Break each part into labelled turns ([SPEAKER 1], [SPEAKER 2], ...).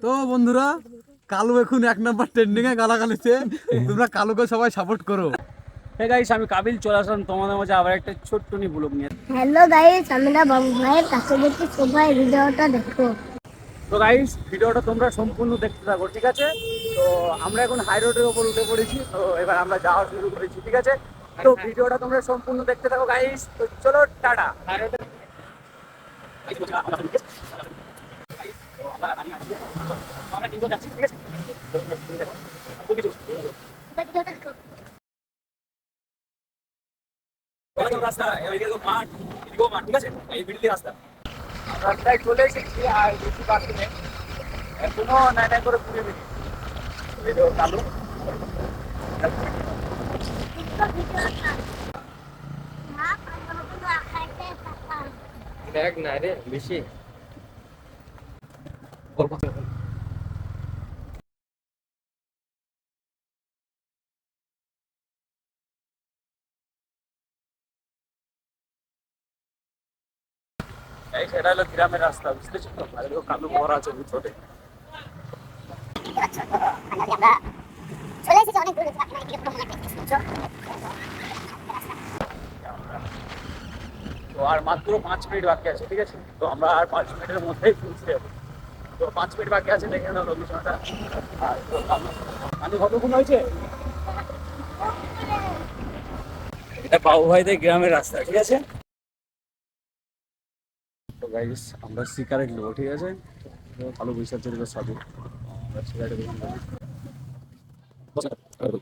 [SPEAKER 1] তো বন্ধুরা, কালু এখন এক নাম্বার ট্রেন্ডিং এ গালাগালিতে, তোমরা কালুকে সবাই সাপোর্ট করো।
[SPEAKER 2] হে গাইস, আমি কাবিল চলে আসলাম তোমাদের মাঝে আবার একটা ছোট্টনি ব্লগ নিয়ে।
[SPEAKER 3] হ্যালো গাইস, আমরা বাবু ভাইয়ের কাছে গেছি, সবাই ভিডিওটা দেখো।
[SPEAKER 2] তো গাইস, ভিডিওটা তোমরা সম্পূর্ণ দেখতে থাকো, ঠিক আছে? তো আমরা এখন হাই রোডের ওপর উঠে পড়েছি, তো এবার আমরা যাওয়া শুরু করেছি, ঠিক আছে? তো ভিডিওটা তোমরা সম্পূর্ণ দেখতে থাকো গাইস। তো চলো, টাটা। হাই রোডে আমরা কিন্তু যাচ্ছি, ঠিক আছে? রাস্তা এদিকে মাঠ, এদিকেও মাঠ, ঠিক আছে? এই বিল্ডিং রাস্তা রাস্তায় চলে এসেছি, আর বেশি বাকি নেই, এখনো নাই নাই করে ঘুরে বেরিয়ে ভিডিও চালু।
[SPEAKER 4] দেখ না রে বেশি
[SPEAKER 2] এই সেটা হলো গ্রামের রাস্তা, বুঝতেছি তো? আর এদিকে কালু ভরা আছে ভিতরে।
[SPEAKER 3] চলে এসেছি অনেক দূরে, আপনারা কি কোনো মনে করছেন?
[SPEAKER 2] তো আর মাত্র 5 মিনিট বাকি আছে, ঠিক আছে? তো আমরা আর 5 মিনিটের মধ্যেই পৌঁছে যাবো। তো 5 মিনিট বাকি আছে, দেখে নাও লোকেশনটা। আর আমি কতক্ষণ হয়েছে? এটা বাবু ভাইদের গ্রামের রাস্তা, ঠিক আছে? তো গাইস, আমরা সিগারেট নেবো, ঠিক আছে? ভালো বৈশাখ চলবে সাধু, আমরা সিগারেটের দোকান যাবো।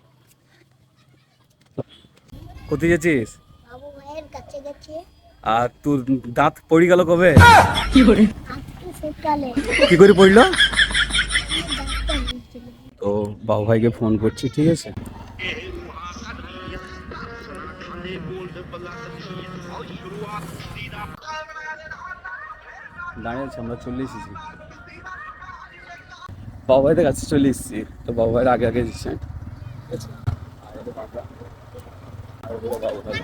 [SPEAKER 2] কোথায় যাচ্ছিস?
[SPEAKER 3] বাবু ভাইয়ের কাছে গেছি,
[SPEAKER 2] আর তোর দাঁত পড়ে গেল কবে?
[SPEAKER 3] আজকে সকালে
[SPEAKER 2] কি করে পড়লো?
[SPEAKER 3] ডাক্তার বলছিল।
[SPEAKER 2] তো বাবু ভাইকে ফোন করছি, ঠিক আছে? দাঁড়িয়েছি, আমরা চলে এসেছি, বাবু ভাইদের কাছে চলে এসেছি। তো বাবু ভাইয়ের আগে আগে দিচ্ছে, ঠিক আছে? আর এটা বাংলা, আর এটা বাবু ভাই।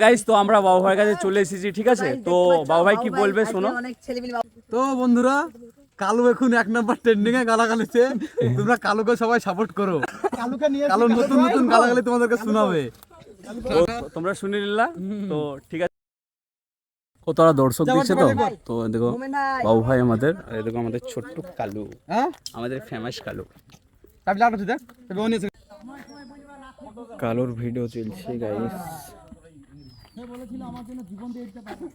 [SPEAKER 2] গাইস, তো আমরা বাবু ভাইয়ের কাছে চলে এসেছি, ঠিক আছে? তো বাবু ভাই কি বলবে শোনো।
[SPEAKER 1] তো বন্ধুরা, কালু এখন এক নাম্বার ট্রেন্ডিং এ গালাগালিতে, তোমরা কালুকে সবাই সাপোর্ট করো। কালু নতুন নতুন গালাগালি তোমাদেরকে শোনাবে।
[SPEAKER 2] তো তোমরা শুনে নিলা, তো ঠিক আছে। কতটা দর্শক দিচ্ছে, তো তো দেখো বাবু ভাই আমাদের, আর দেখো আমাদের ছোট্ট কালু,
[SPEAKER 1] হ্যাঁ,
[SPEAKER 2] আমাদের ফেমাস কালু।
[SPEAKER 1] তাহলে আর দেখ,
[SPEAKER 2] কালুর ভিডিও চলছে গাইস।
[SPEAKER 1] বলেছিল আমার জন্য জীবন দিয়ে দিতে পারবে।